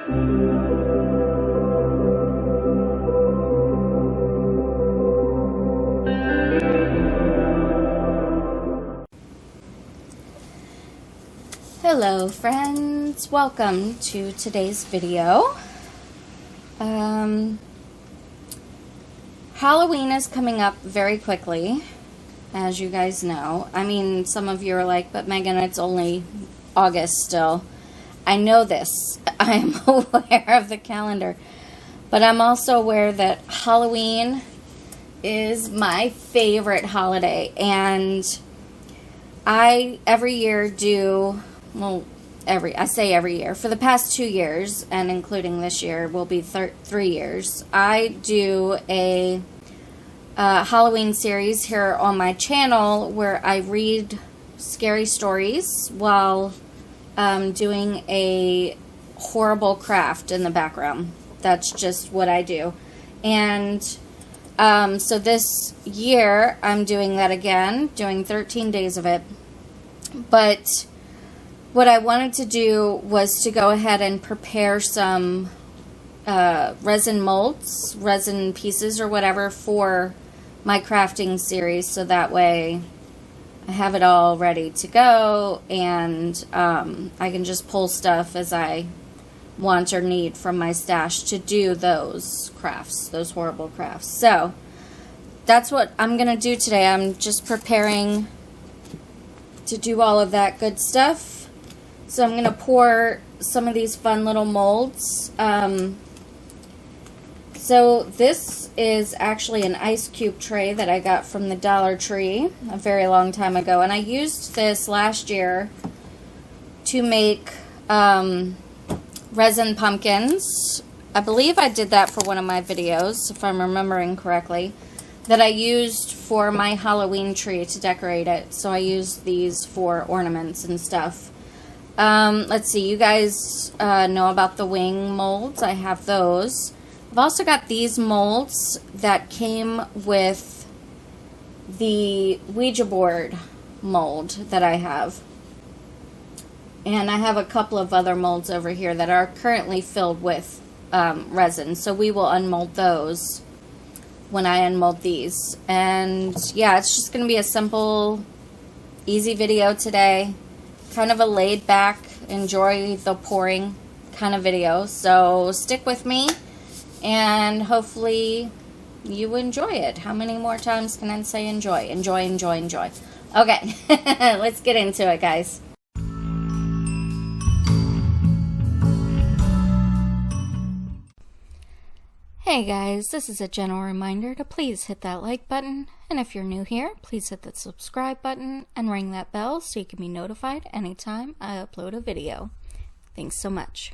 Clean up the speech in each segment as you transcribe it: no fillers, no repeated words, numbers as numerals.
Hello friends, welcome to today's video. Halloween is coming up very quickly, as you guys know. I mean, some of you are like, but Megan, it's only August still. I know this. I am aware of the calendar. But I'm also aware that Halloween is my favorite holiday. And I, every year, do... Well, I say every year. For the past 2 years, and including this year, will be 3 years, I do a Halloween series here on my channel where I read scary stories while doing a horrible craft in the background. That's just what I do. And so this year, I'm doing that again, doing 13 days of it. But what I wanted to do was to go ahead and prepare some resin molds, resin pieces or whatever for my crafting series, so that way I have it all ready to go and I can just pull stuff as I want or need from my stash to do those crafts, those horrible crafts. So that's what I'm going to do today. I'm just preparing to do all of that good stuff. So I'm going to pour some of these fun little molds. So this is actually an ice cube tray that I got from the Dollar Tree a very long time ago. And I used this last year to make resin pumpkins. I believe I did that for one of my videos, if I'm remembering correctly, that I used for my Halloween tree to decorate it. So I used these for ornaments and stuff. Let's see, you guys know about the wing molds. I have those. I've also got these molds that came with the Ouija board mold that I have. And I have a couple of other molds over here that are currently filled with resin. So we will unmold those when I unmold these. And yeah, it's just going to be a simple, easy video today. Kind of a laid back, enjoy the pouring kind of video. So stick with me and hopefully you enjoy it. How many more times can I say enjoy? Enjoy, enjoy, enjoy. Okay, let's get into it, guys. Hey guys, this is a gentle reminder to please hit that like button, and if you're new here, please hit the subscribe button and ring that bell so you can be notified anytime I upload a video. Thanks so much.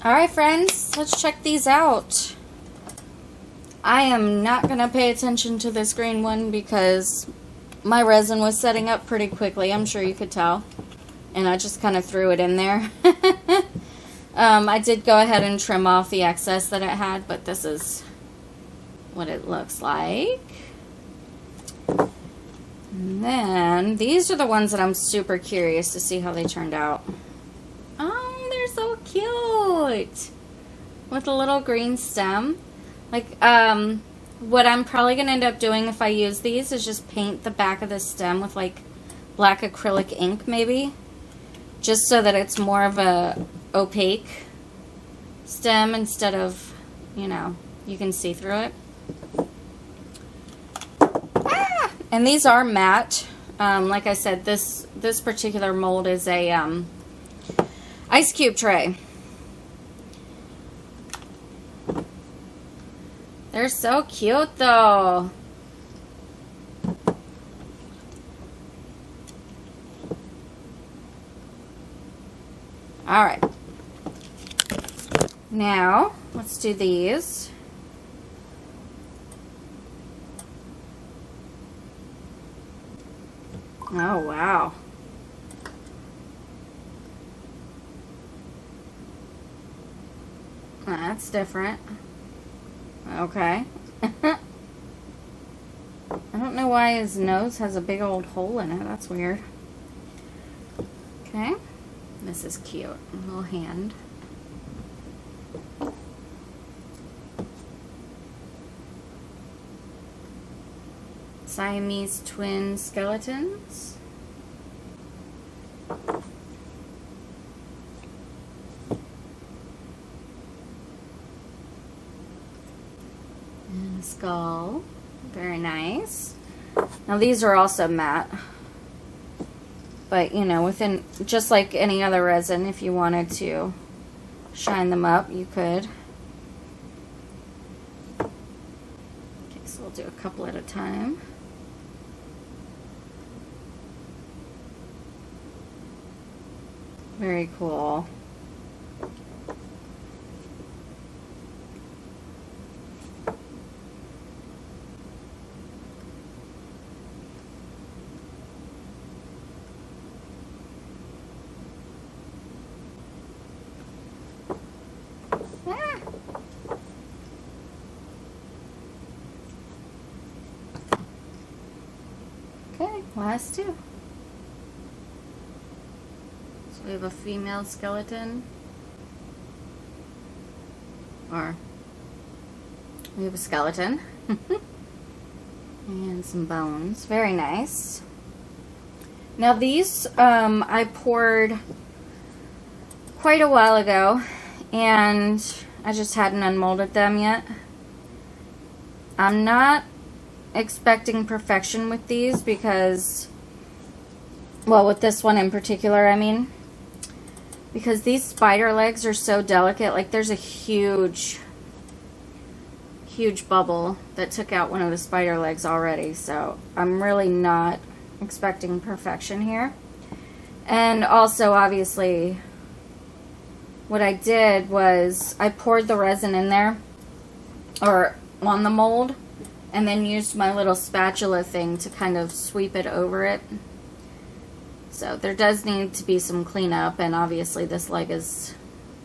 Alright friends, let's check these out. I am not going to pay attention to this green one because my resin was setting up pretty quickly. I'm sure you could tell. And I just kind of threw it in there. I did go ahead and trim off the excess that it had, but this is what it looks like. And then these are the ones that I'm super curious to see how they turned out. Oh, they're so cute! With a little green stem. Like, what I'm probably going to end up doing if I use these is just paint the back of the stem with like black acrylic ink maybe. Just so that it's more of a opaque stem instead of, you know, you can see through it. Ah! And these are matte. Like I said, this particular mold is a ice cube tray. They're so cute though. Alright. Now, let's do these. Oh, wow. That's different. Okay. I don't know why his nose has a big old hole in it. That's weird. Okay. This is cute. A little hand. Siamese twin skeletons. And a skull. Very nice. Now these are also matte. But, you know, within, just like any other resin, if you wanted to shine them up, you could. Okay, so we'll do a couple at a time. Very cool. Okay, last two. So we have a female skeleton. Or we have a skeleton. And some bones. Very nice. Now these I poured quite a while ago and I just hadn't unmolded them yet. I'm not expecting perfection with these because, well, with this one in particular, I mean, because these spider legs are so delicate. Like there's a huge bubble that took out one of the spider legs already, so I'm really not expecting perfection here. And also, obviously, what I did was I poured the resin in there, or on the mold, and then used my little spatula thing to kind of sweep it over it. So there does need to be some cleanup, and obviously this leg is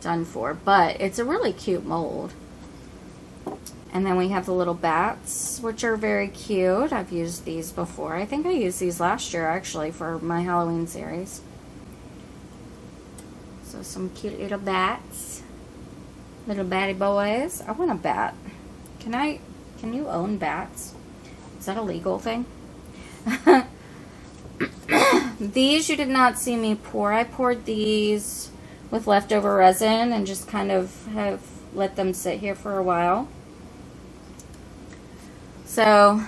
done for, but it's a really cute mold. And then we have the little bats, which are very cute. I've used these before. I think I used these last year, actually, for my Halloween series. So some cute little bats. Little batty boys. I want a bat. Can you own bats? Is that a legal thing? These you did not see me pour. I poured these with leftover resin and just kind of have let them sit here for a while. So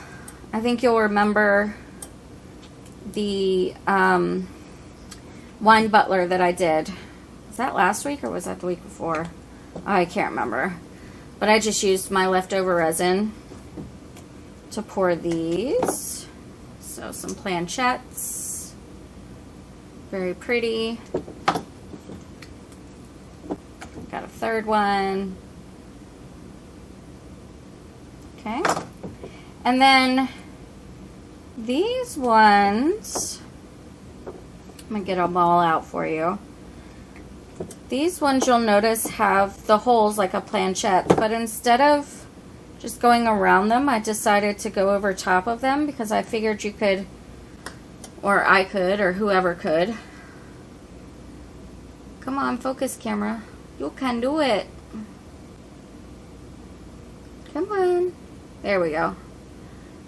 I think you'll remember the wine butler that I did. Was that last week or was that the week before? I can't remember. But I just used my leftover resin to pour these. So some planchettes. Very pretty. Got a third one. Okay. And then these ones, I'm going to get them all out for you. These ones you'll notice have the holes like a planchette, but instead of just going around them, I decided to go over top of them because I figured you could, or I could, or whoever could. Come on, focus camera. You can do it. Come on. There we go.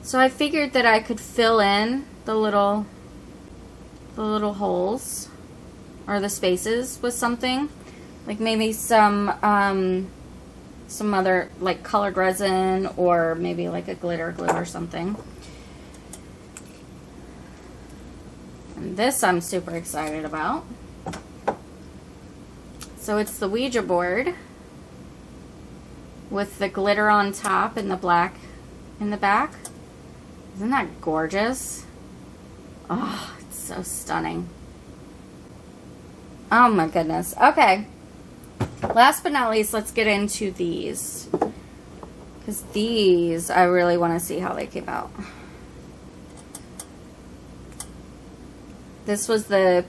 So I figured that I could fill in the little holes or the spaces with something, like maybe some other like colored resin, or maybe like a glitter glue or something. And this I'm super excited about. So it's the Ouija board with the glitter on top and the black in the back. Isn't that gorgeous? Oh, it's so stunning. Oh my goodness. Okay. Last but not least, let's get into these. Because these, I really want to see how they came out. This was the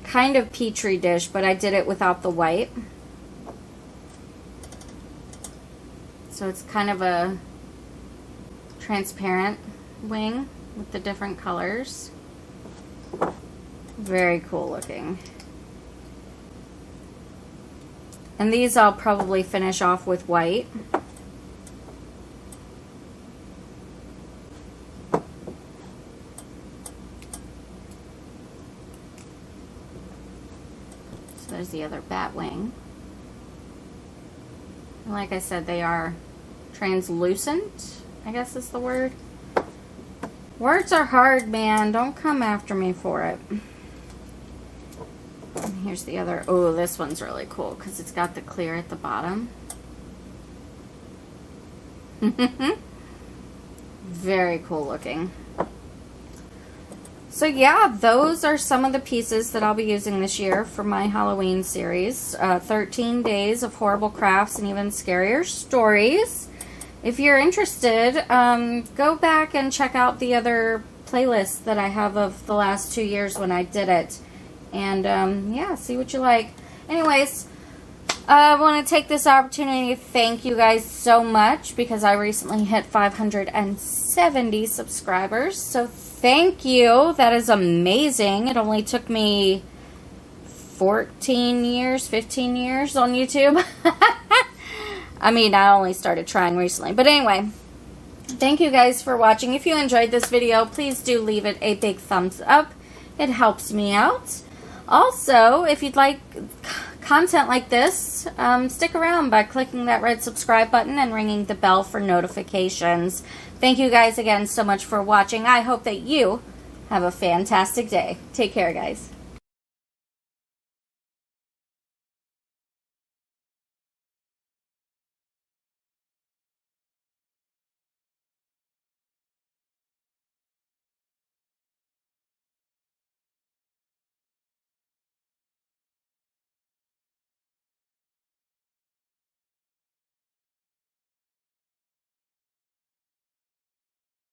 kind of petri dish, but I did it without the white. So it's kind of a transparent wing with the different colors. Very cool looking. And these I'll probably finish off with white. So there's the other bat wing. And like I said, they are translucent, I guess is the word. Words are hard, man. Don't come after me for it. And here's the other. Oh, this one's really cool because it's got the clear at the bottom. Very cool looking. So yeah, those are some of the pieces that I'll be using this year for my Halloween series. 13 days of horrible crafts and even scarier stories. If you're interested, go back and check out the other playlists that I have of the last 2 years when I did it. And yeah, see what you like. Anyways, I want to take this opportunity to thank you guys so much because I recently hit 570 subscribers. So thank you. That is amazing. It only took me 14 years, 15 years on YouTube. I mean, I only started trying recently. But anyway, thank you guys for watching. If you enjoyed this video, please do leave it a big thumbs up. It helps me out. Also, if you'd like content like this, stick around by clicking that red subscribe button and ringing the bell for notifications. Thank you guys again so much for watching. I hope that you have a fantastic day. Take care, guys.